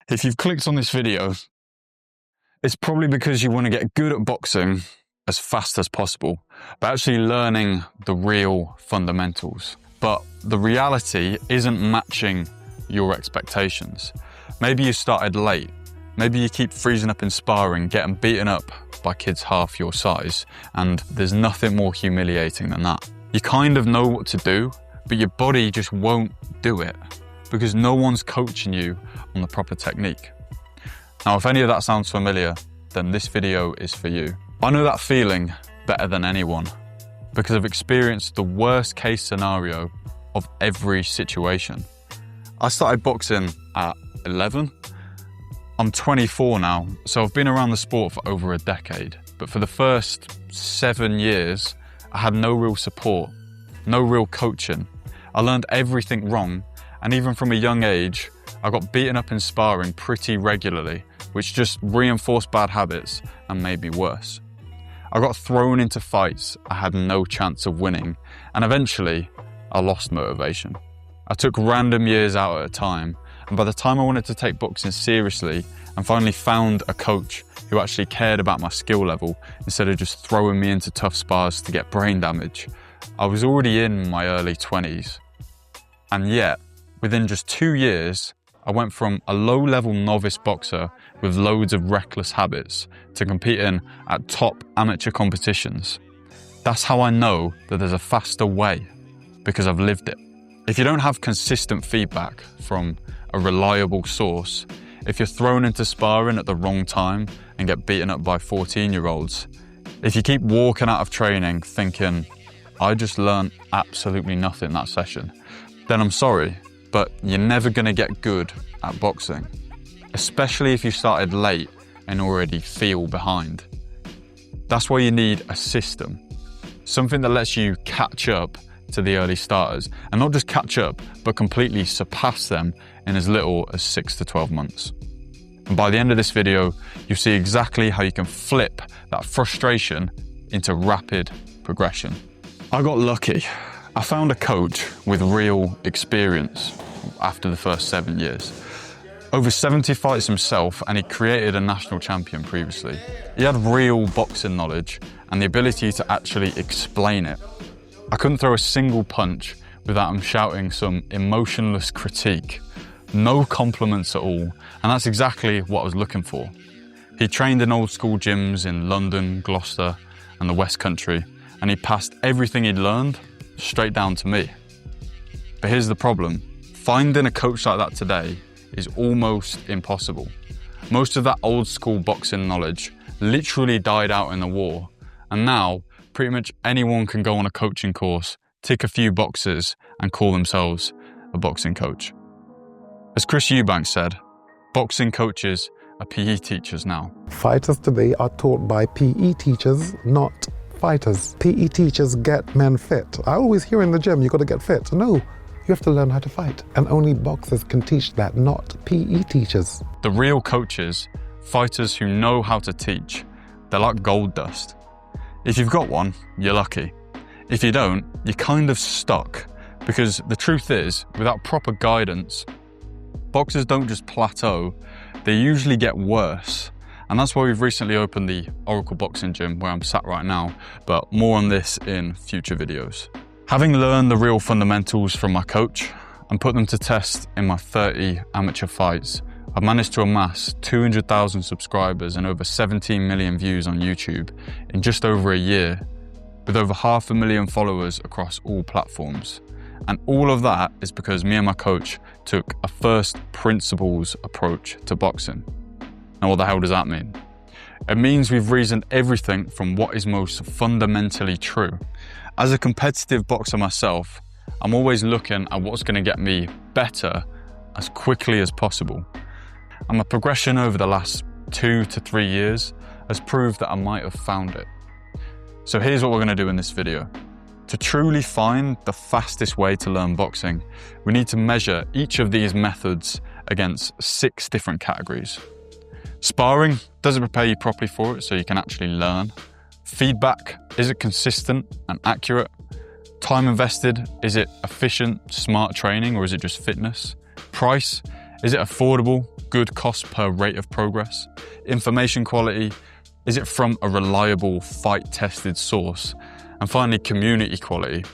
If you've clicked on this video, it's probably because you want to get good at boxing as fast as possible, but actually learning the real fundamentals. But the reality isn't matching your expectations. Maybe you started late. Maybe you keep freezing up in sparring, getting beaten up by kids half your size, and there's nothing more humiliating than that. You kind of know what to do, but your body just won't do it because no one's coaching you on the proper technique. Now, if any of that sounds familiar, then this video is for you. I know that feeling better than anyone because I've experienced the worst case scenario of every situation. I started boxing at 11. I'm 24 now, so I've been around the sport for over a decade. But for the first 7 years, I had no real support, no real coaching. I learned everything wrong, and even from a young age, I got beaten up in sparring pretty regularly, which just reinforced bad habits and made me worse. I got thrown into fights I had no chance of winning, and eventually I lost motivation. I took random years out at a time, and by the time I wanted to take boxing seriously and finally found a coach who actually cared about my skill level instead of just throwing me into tough spars to get brain damage, I was already in my early 20s. And yet, within just 2 years, I went from a low-level novice boxer with loads of reckless habits to competing at top amateur competitions. That's how I know that there's a faster way, because I've lived it. If you don't have consistent feedback from a reliable source, if you're thrown into sparring at the wrong time and get beaten up by 14-year-olds, if you keep walking out of training thinking, I just learned absolutely nothing that session, then I'm sorry, but you're never going to get good at boxing, especially if you started late and already feel behind. That's why you need a system, something that lets you catch up to the early starters, and not just catch up, but completely surpass them in as little as 6 to 12 months. And by the end of this video, you'll see exactly how you can flip that frustration into rapid progression. I got lucky. I found a coach with real experience after the first 7 years. Over 70 fights himself, and he created a national champion previously. He had real boxing knowledge and the ability to actually explain it. I couldn't throw a single punch without him shouting some emotionless critique. No compliments at all, and that's exactly what I was looking for. He trained in old school gyms in London, Gloucester, and the West Country, and he passed everything he'd learned straight down to me. But here's the problem. Finding a coach like that today is almost impossible. Most of that old school boxing knowledge literally died out in the war, and now pretty much anyone can go on a coaching course, tick a few boxes, and call themselves a boxing coach. As Chris Eubanks said, boxing coaches are PE teachers now. Fighters today are taught by PE teachers, not fighters. PE teachers get men fit. I always hear in the gym, you've got to get fit. No, you have to learn how to fight. And only boxers can teach that, not PE teachers. The real coaches, fighters who know how to teach, they're like gold dust. If you've got one, you're lucky. If you don't, you're kind of stuck, because the truth is, without proper guidance, boxers don't just plateau, they usually get worse. And that's why we've recently opened the Oracle Boxing Gym where I'm sat right now, but more on this in future videos. Having learned the real fundamentals from my coach and put them to test in my 30 amateur fights, I've managed to amass 200,000 subscribers and over 17 million views on YouTube in just over a year, with over 500,000 followers across all platforms. And all of that is because me and my coach took a first principles approach to boxing. Now, what the hell does that mean? It means we've reasoned everything from what is most fundamentally true. As a competitive boxer myself, I'm always looking at what's going to get me better as quickly as possible. And my progression over the last 2 to 3 years has proved that I might have found it. So here's what we're going to do in this video. To truly find the fastest way to learn boxing, we need to measure each of these methods against 6 different categories. Sparring, does it prepare you properly for it so you can actually learn? Feedback, is it consistent and accurate? Time invested, is it efficient, smart training, or is it just fitness? Price, Is it affordable? Good cost per rate of progress? Information quality? Is it from a reliable, fight-tested source? And finally, community quality.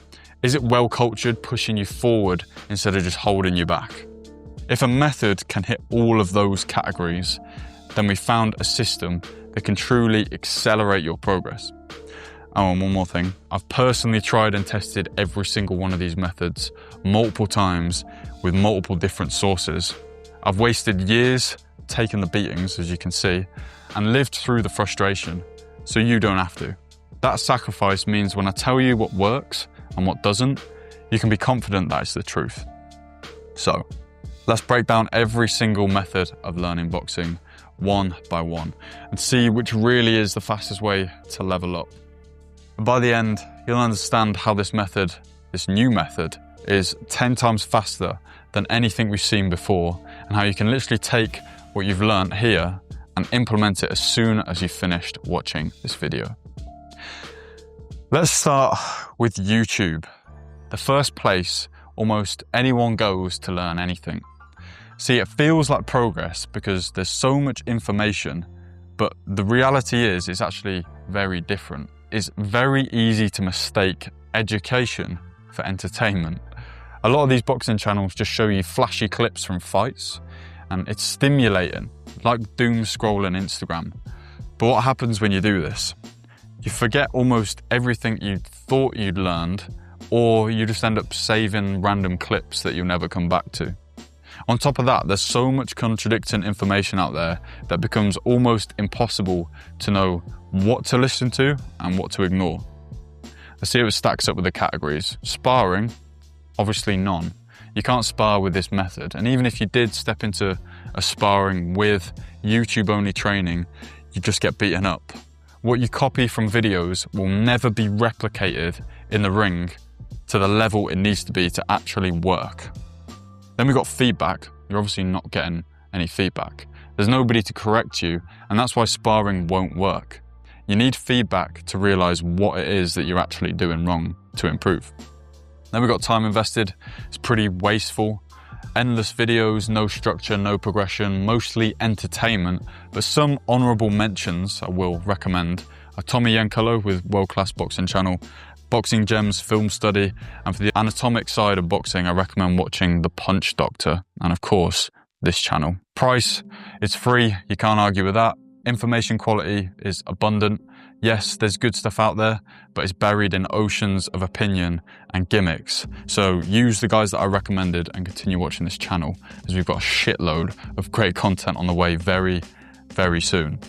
Is it well-cultured, pushing you forward instead of just holding you back? If a method can hit all of those categories, then we found a system that can truly accelerate your progress. Oh, and one more thing. I've personally tried and tested every single one of these methods multiple times with multiple different sources. I've wasted years, taken the beatings, as you can see, and lived through the frustration, so you don't have to. That sacrifice means when I tell you what works and what doesn't, you can be confident that it's the truth. So, let's break down every single method of learning boxing one by one and see which really is the fastest way to level up. And by the end, you'll understand how this method, this new method, is 10 times faster than anything we've seen before, and how you can literally take what you've learned here and implement it as soon as you've finished watching this video. Let's start with YouTube, the first place almost anyone goes to learn anything. See, it feels like progress because there's so much information, but the reality is it's actually very different. It's very easy to mistake education for entertainment. A lot of these boxing channels just show you flashy clips from fights, and it's stimulating, like doom scrolling Instagram. But what happens when you do this? You forget almost everything you thought you'd learned, or you just end up saving random clips that you'll never come back to. On top of that, there's so much contradicting information out there that becomes almost impossible to know what to listen to and what to ignore. Let's see how it stacks up with the categories. Sparring, obviously none. You can't spar with this method, and even if you did step into a sparring with YouTube-only training, you just get beaten up. What you copy from videos will never be replicated in the ring to the level it needs to be to actually work. Then we've got feedback. You're obviously not getting any feedback. There's nobody to correct you, and that's why sparring won't work. You need feedback to realize what it is that you're actually doing wrong to improve. Then we've got time invested. It's pretty wasteful. Endless videos, no structure, no progression, mostly entertainment, but some honorable mentions I will recommend are Tommy Yankolo with World Class Boxing Channel, Boxing Gems Film Study, and for the anatomic side of boxing, I recommend watching The Punch Doctor, and of course, this channel. Price, it's free, you can't argue with that. Information quality is abundant. Yes, there's good stuff out there, but it's buried in oceans of opinion and gimmicks. So use the guys that I recommended and continue watching this channel, as we've got a shitload of great content on the way very, very soon.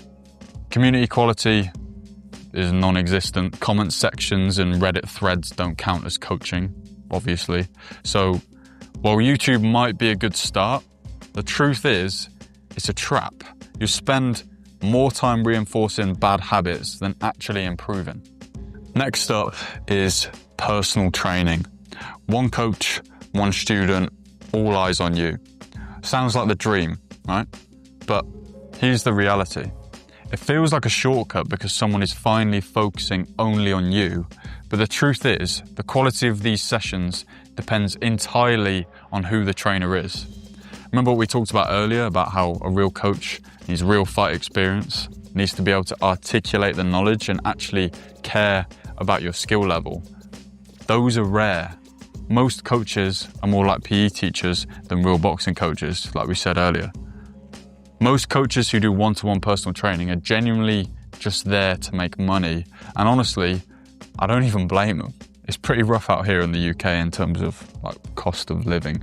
Community quality is non-existent. Comment sections and Reddit threads don't count as coaching, obviously. So while YouTube might be a good start, the truth is it's a trap. You spend more time reinforcing bad habits than actually improving. Next up is personal training. One coach, one student, all eyes on you. Sounds like the dream, right? But here's the reality. It feels like a shortcut because someone is finally focusing only on you, but the truth is, the quality of these sessions depends entirely on who the trainer is. Remember what we talked about earlier about how a real coach needs real fight experience, needs to be able to articulate the knowledge and actually care about your skill level. Those are rare. Most coaches are more like PE teachers than real boxing coaches, like we said earlier. Most coaches who do one-to-one personal training are genuinely just there to make money. And honestly, I don't even blame them. It's pretty rough out here in the UK in terms of cost of living.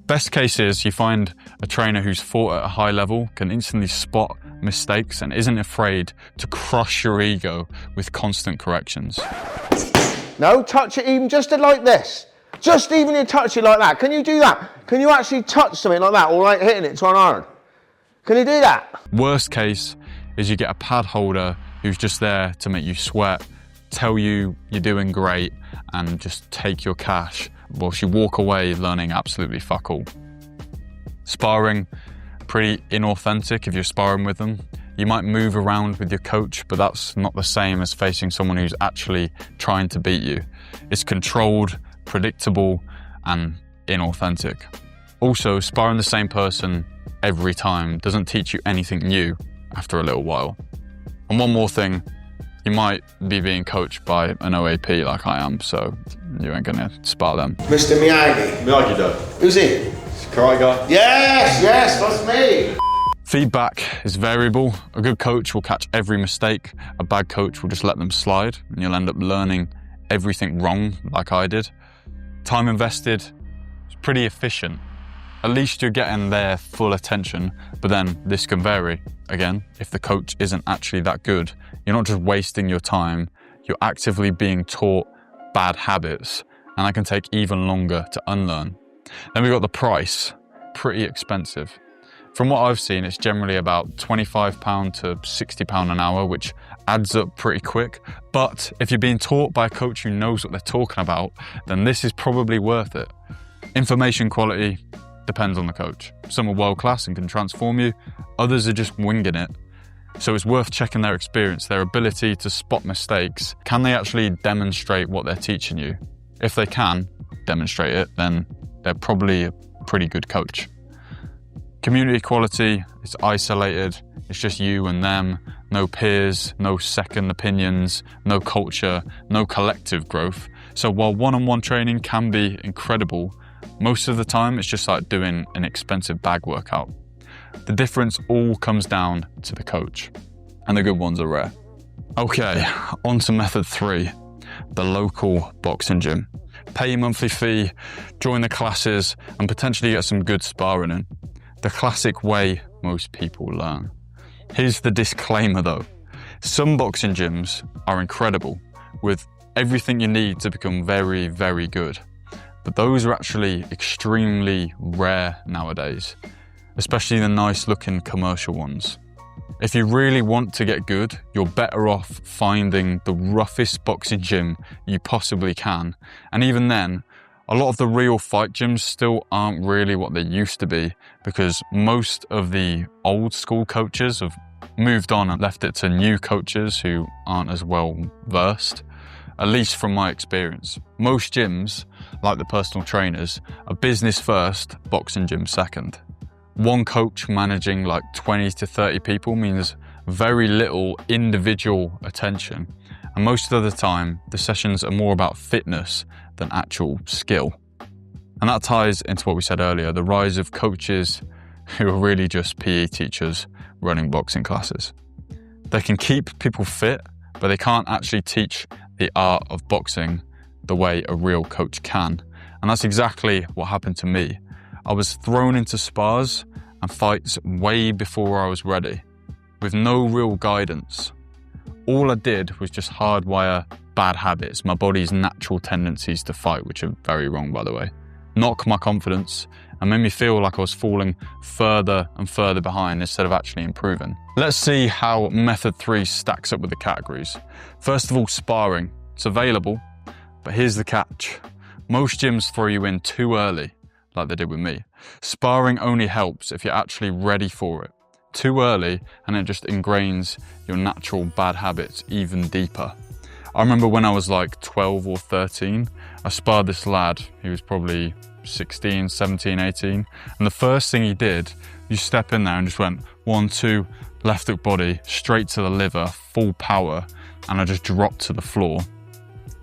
Best case is you find a trainer who's fought at a high level, can instantly spot mistakes and isn't afraid to crush your ego with constant corrections. No, touch it even just like this. Just even you touch it like that. Can you do that? Can you actually touch something like that or like hitting it to an iron? Can you do that? Worst case is you get a pad holder who's just there to make you sweat, tell you you're doing great, and just take your cash, whilst you walk away learning absolutely fuck all. Sparring, pretty inauthentic if you're sparring with them. You might move around with your coach, but that's not the same as facing someone who's actually trying to beat you. It's controlled, predictable, and inauthentic. Also, sparring the same person every time doesn't teach you anything new after a little while. And one more thing, you might be being coached by an OAP like I am, so you ain't gonna spar them. Mr. Miyagi. Miyagi do. Who's he? It's a karate guy. Yes, that's me. Feedback is variable. A good coach will catch every mistake. A bad coach will just let them slide, and you'll end up learning everything wrong like I did. Time invested is pretty efficient. At least you're getting their full attention, but then this can vary. Again, if the coach isn't actually that good, you're not just wasting your time, you're actively being taught bad habits, and that can take even longer to unlearn. Then we've got the price, pretty expensive. From what I've seen, it's generally about £25 to £60 an hour, which adds up pretty quick. But if you're being taught by a coach who knows what they're talking about, then this is probably worth it. Information quality depends on the coach. Some are world-class and can transform you, others are just winging it. So it's worth checking their experience, their ability to spot mistakes. Can they actually demonstrate what they're teaching you? If they can demonstrate it, then they're probably a pretty good coach. Community quality, it's isolated, it's just you and them, no peers, no second opinions, no culture, no collective growth. So while one-on-one training can be incredible, most of the time it's just like doing an expensive bag workout. The difference all comes down to the coach, and the good ones are rare. Okay, on to method 3, the local boxing gym. Pay your monthly fee, join the classes, and potentially get some good sparring in. The classic way most people learn. Here's the disclaimer though. Some boxing gyms are incredible with everything you need to become very, very good. But those are actually extremely rare nowadays, especially the nice looking commercial ones. If you really want to get good, you're better off finding the roughest boxing gym you possibly can. And even then, a lot of the real fight gyms still aren't really what they used to be because most of the old school coaches have moved on and left it to new coaches who aren't as well versed, at least from my experience. Most gyms, like the personal trainers, are business first, boxing gym second. One coach managing like 20 to 30 people means very little individual attention. And most of the time, the sessions are more about fitness than actual skill. And that ties into what we said earlier, the rise of coaches who are really just PE teachers running boxing classes. They can keep people fit, but they can't actually teach the art of boxing the way a real coach can. And that's exactly what happened to me. I was thrown into spars and fights way before I was ready, with no real guidance. All I did was just hardwire bad habits, my body's natural tendencies to fight, which are very wrong by the way, knock my confidence and made me feel like I was falling further and further behind instead of actually improving. Let's see how method 3 stacks up with the categories. First of all, sparring. It's available, but here's the catch. Most gyms throw you in too early, like they did with me. Sparring only helps if you're actually ready for it. Too early and it just ingrains your natural bad habits even deeper. I remember when I was like 12 or 13, I sparred this lad, he was probably 16, 17, 18, and the first thing he did, you step in there and just went 1, 2, left hook body, straight to the liver, full power, and I just dropped to the floor.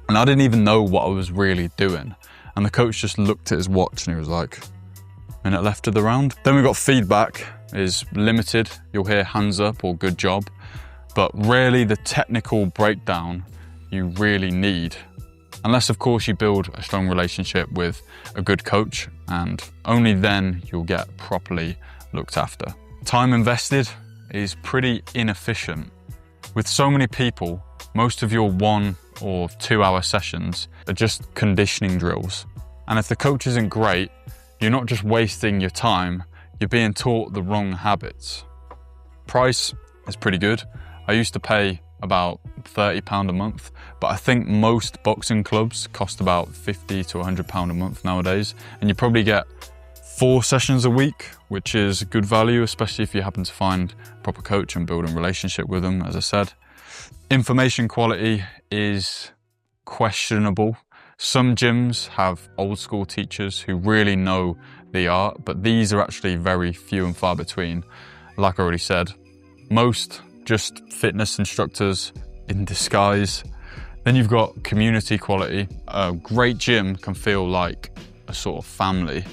And I didn't even know what I was really doing. And the coach just looked at his watch and he was like, minute left of the round. Then we got feedback is limited. You'll hear hands up or good job, but rarely the technical breakdown you really need. Unless of course you build a strong relationship with a good coach, and only then you'll get properly looked after. Time invested is pretty inefficient. With so many people, most of your 1 or 2 hour sessions are just conditioning drills. And if the coach isn't great, you're not just wasting your time, you're being taught the wrong habits. Price is pretty good. I used to pay about £30 a month, but I think most boxing clubs cost about £50 to £100 a month nowadays. And you probably get 4 sessions a week, which is good value, especially if you happen to find a proper coach and build a relationship with them, as I said. Information quality is questionable. Some gyms have old school teachers who really know the art, but these are actually very few and far between. Like I already said, most just fitness instructors in disguise. Then you've got community quality. A great gym can feel like a sort of family.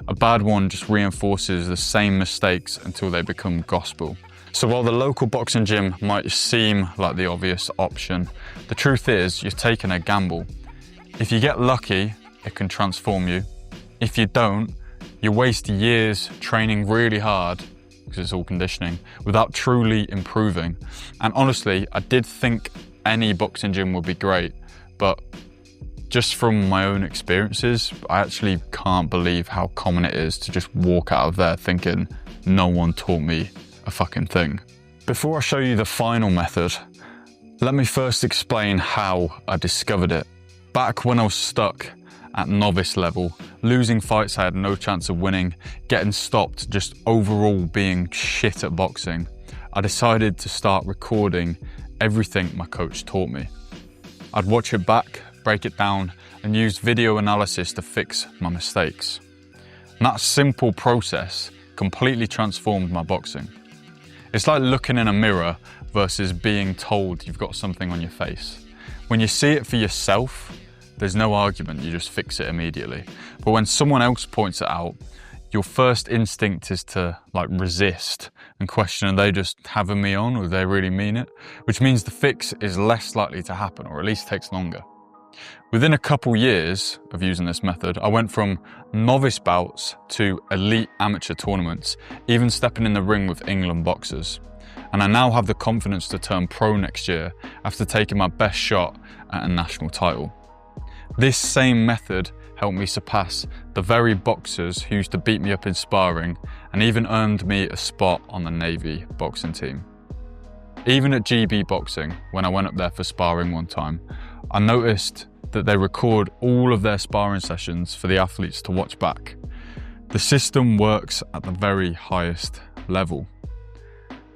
A bad one just reinforces the same mistakes until they become gospel. So while the local boxing gym might seem like the obvious option, the truth is you've taken a gamble. If you get lucky, it can transform you. If you don't, you waste years training really hard, because it's all conditioning, without truly improving. And honestly, I did think any boxing gym would be great, but just from my own experiences, I actually can't believe how common it is to just walk out of there thinking, no one taught me a fucking thing. Before I show you the final method, let me first explain how I discovered it. Back when I was stuck at novice level, losing fights I had no chance of winning, getting stopped, just overall being shit at boxing, I decided to start recording everything my coach taught me. I'd watch it back, break it down, and use video analysis to fix my mistakes. And that simple process completely transformed my boxing. It's like looking in a mirror versus being told you've got something on your face. When you see it for yourself, there's no argument, you just fix it immediately. But when someone else points it out, your first instinct is to resist and question, are they just having me on, or do they really mean it? Which means the fix is less likely to happen, or at least takes longer. Within a couple years of using this method, I went from novice bouts to elite amateur tournaments, even stepping in the ring with England boxers. And I now have the confidence to turn pro next year after taking my best shot at a national title. This same method helped me surpass the very boxers who used to beat me up in sparring, and even earned me a spot on the Navy boxing team. Even at GB Boxing, when I went up there for sparring one time, I noticed that they record all of their sparring sessions for the athletes to watch back. The system works at the very highest level.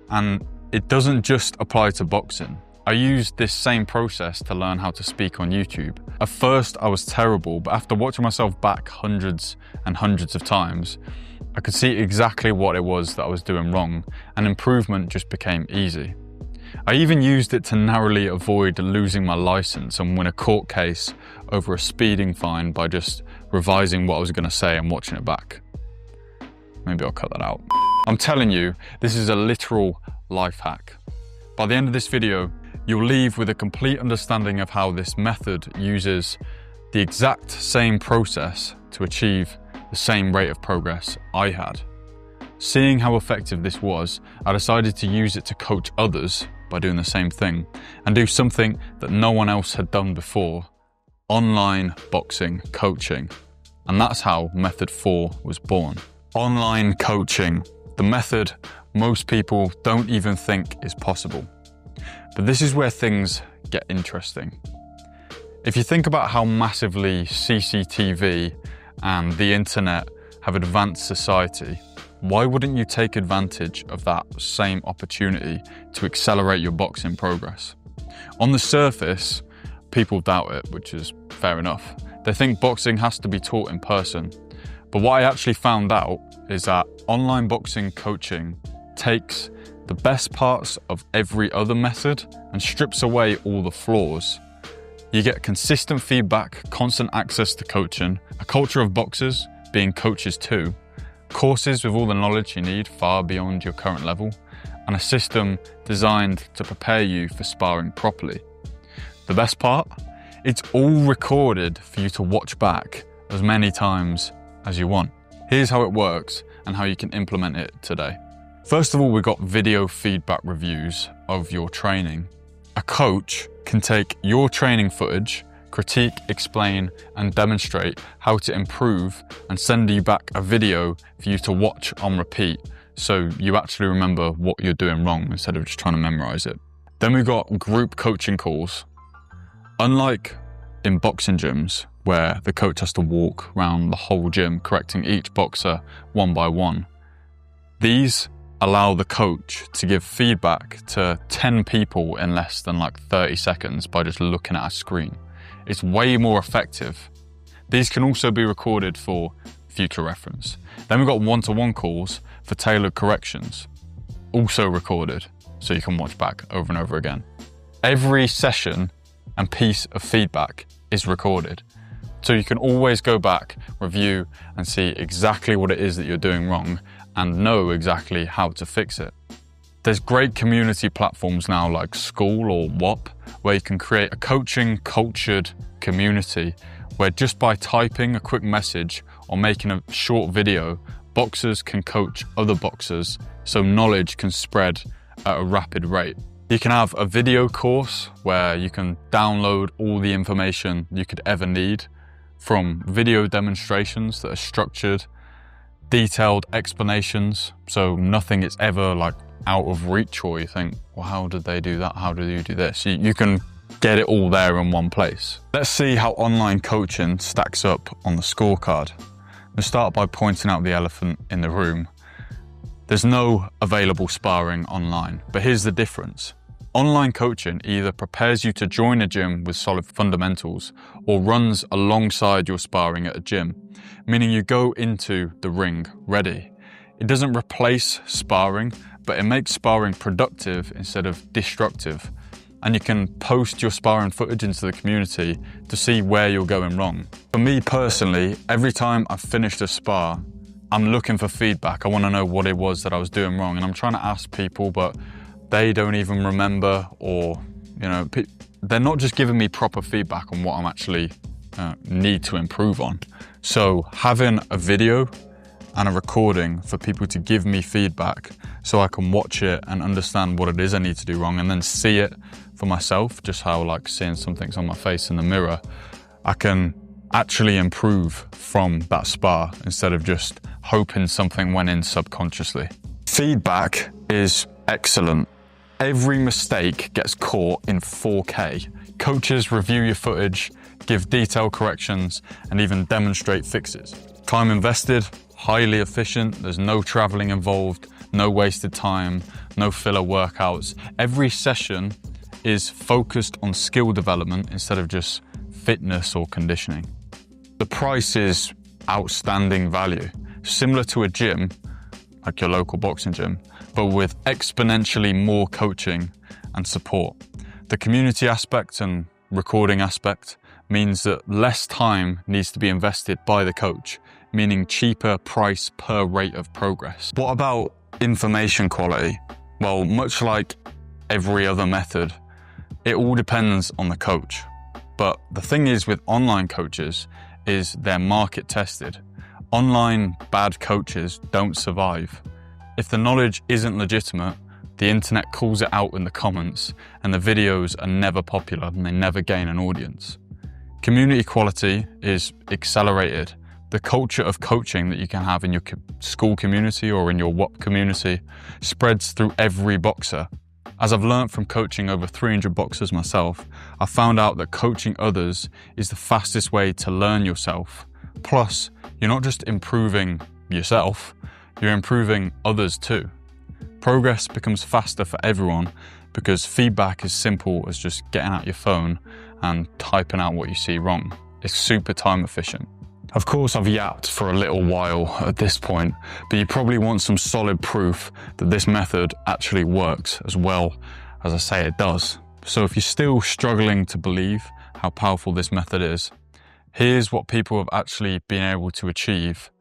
And it doesn't just apply to boxing. I used this same process to learn how to speak on YouTube. At first I was terrible, but after watching myself back hundreds and hundreds of times, I could see exactly what it was that I was doing wrong, and improvement just became easy. I even used it to narrowly avoid losing my license and win a court case over a speeding fine by just revising what I was going to say and watching it back. Maybe I'll cut that out. I'm telling you, this is a literal life hack. By the end of this video, you'll leave with a complete understanding of how this method uses the exact same process to achieve the same rate of progress I had. Seeing how effective this was, I decided to use it to coach others by doing the same thing, and do something that no one else had done before: online boxing coaching. And that's how Method 4 was born. Online coaching, the method most people don't even think is possible. But this is where things get interesting. If you think about how massively CCTV and the internet have advanced society, why wouldn't you take advantage of that same opportunity to accelerate your boxing progress? On the surface, people doubt it, which is fair enough. They think boxing has to be taught in person. But what I actually found out is that online boxing coaching takes the best parts of every other method and strips away all the flaws. You get consistent feedback, constant access to coaching, a culture of boxers being coaches too, courses with all the knowledge you need far beyond your current level, and a system designed to prepare you for sparring properly. The best part? It's all recorded for you to watch back as many times as you want. Here's how it works and how you can implement it today. First of all, we've got video feedback reviews of your training. A coach can take your training footage, critique, explain, and demonstrate how to improve, and send you back a video for you to watch on repeat, so you actually remember what you're doing wrong instead of just trying to memorize it. Then we've got group coaching calls. Unlike in boxing gyms, where the coach has to walk around the whole gym correcting each boxer one by one, these allow the coach to give feedback to 10 people in less than 30 seconds by just looking at a screen. It's way more effective. These can also be recorded for future reference. Then we've got one-to-one calls for tailored corrections, also recorded, so you can watch back over and over again. Every session and piece of feedback is recorded, so you can always go back, review, and see exactly what it is that you're doing wrong and know exactly how to fix it. There's great community platforms now like School or WOP, where you can create a coaching cultured community where just by typing a quick message or making a short video, boxers can coach other boxers so knowledge can spread at a rapid rate. You can have a video course where you can download all the information you could ever need, from video demonstrations that are structured, detailed explanations, so nothing is ever like out of reach or you think, well, how did they do that? How did you do this? You can get it all there in one place. Let's see how online coaching stacks up on the scorecard. Let's start by pointing out the elephant in the room. There's no available sparring online, but here's the difference. Online coaching either prepares you to join a gym with solid fundamentals or runs alongside your sparring at a gym, meaning you go into the ring ready. It doesn't replace sparring, but it makes sparring productive instead of destructive. And you can post your sparring footage into the community to see where you're going wrong. For me personally, every time I've finished a spar, I'm looking for feedback. I want to know what it was that I was doing wrong. And I'm trying to ask people, but they don't even remember, or, you know, they're not just giving me proper feedback on what I'm actually need to improve on. So having a video and a recording for people to give me feedback so I can watch it and understand what it is I need to do wrong, and then see it for myself, just how like seeing something's on my face in the mirror, I can actually improve from that spar instead of just hoping something went in subconsciously. Feedback is excellent. Every mistake gets caught in 4K. Coaches review your footage, give detailed corrections, and even demonstrate fixes. Time invested, highly efficient, there's no traveling involved, no wasted time, no filler workouts. Every session is focused on skill development instead of just fitness or conditioning. The price is outstanding value, similar to a gym, like your local boxing gym, but with exponentially more coaching and support. The community aspect and recording aspect means that less time needs to be invested by the coach, meaning cheaper price per rate of progress. What about information quality? Well, much like every other method, it all depends on the coach. But the thing is with online coaches is they're market tested. Online bad coaches don't survive. If the knowledge isn't legitimate, the internet calls it out in the comments and the videos are never popular and they never gain an audience. Community quality is accelerated. The culture of coaching that you can have in your school community or in your WOP community spreads through every boxer. As I've learned from coaching over 300 boxers myself, I found out that coaching others is the fastest way to learn yourself. Plus, you're not just improving yourself, you're improving others too. Progress becomes faster for everyone because feedback is simple as just getting out your phone and typing out what you see wrong. It's super time efficient. Of course, I've yapped for a little while at this point, but you probably want some solid proof that this method actually works as well as I say it does. So if you're still struggling to believe how powerful this method is, here's what people have actually been able to achieve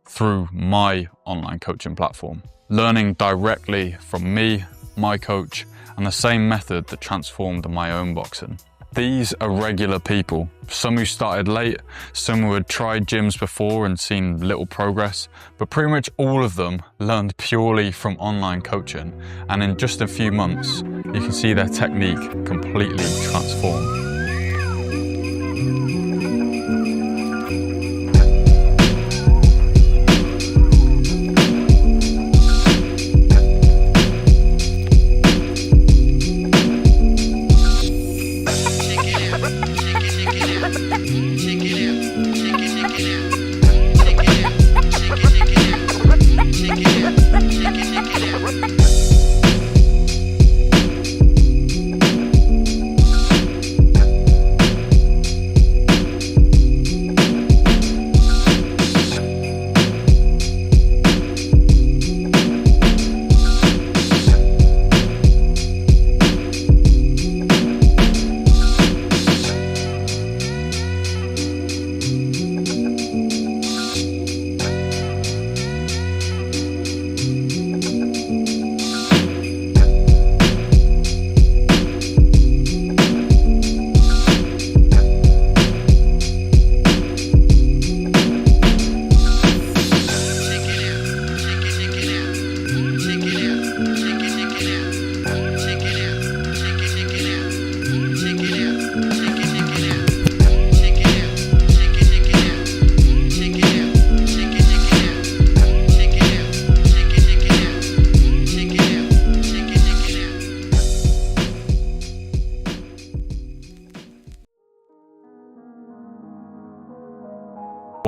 through my online coaching platform. Learning directly from me, my coach, and the same method that transformed my own boxing. These are regular people, some who started late, some who had tried gyms before and seen little progress, but pretty much all of them learned purely from online coaching, and in just a few months, you can see their technique completely transform.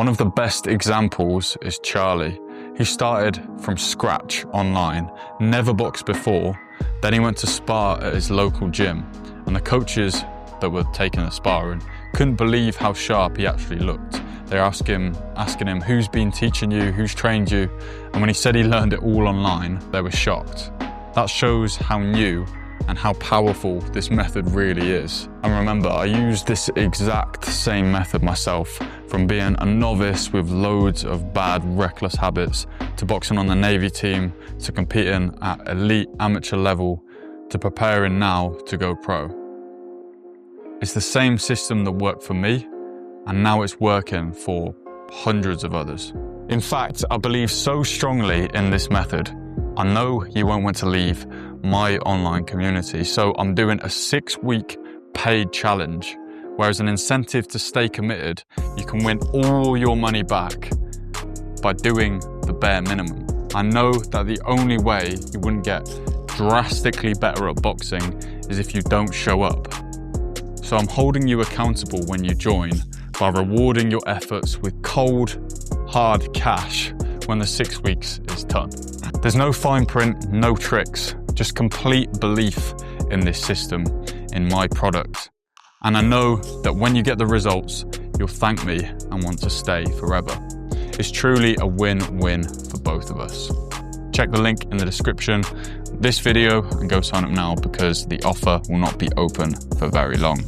One of the best examples is Charlie. He started from scratch online, never boxed before, then he went to spar at his local gym, and the coaches that were taking the sparring couldn't believe how sharp he actually looked. They were asking him, who's been teaching you, who's trained you? And when he said he learned it all online, they were shocked. That shows how new and how powerful this method really is. And remember, I used this exact same method myself, from being a novice with loads of bad, reckless habits, to boxing on the Navy team, to competing at elite amateur level, to preparing now to go pro. It's the same system that worked for me, and now it's working for hundreds of others. In fact, I believe so strongly in this method, I know you won't want to leave my online community, so I'm doing a 6-week paid challenge, where as an incentive to stay committed, you can win all your money back by doing the bare minimum. I know that the only way you wouldn't get drastically better at boxing is if you don't show up. So I'm holding you accountable when you join by rewarding your efforts with cold, hard cash when the 6 weeks is done. There's no fine print, no tricks, just complete belief in this system, in my product. And I know that when you get the results, you'll thank me and want to stay forever. It's truly a win-win for both of us. Check the link in the description of this video and go sign up now, because the offer will not be open for very long.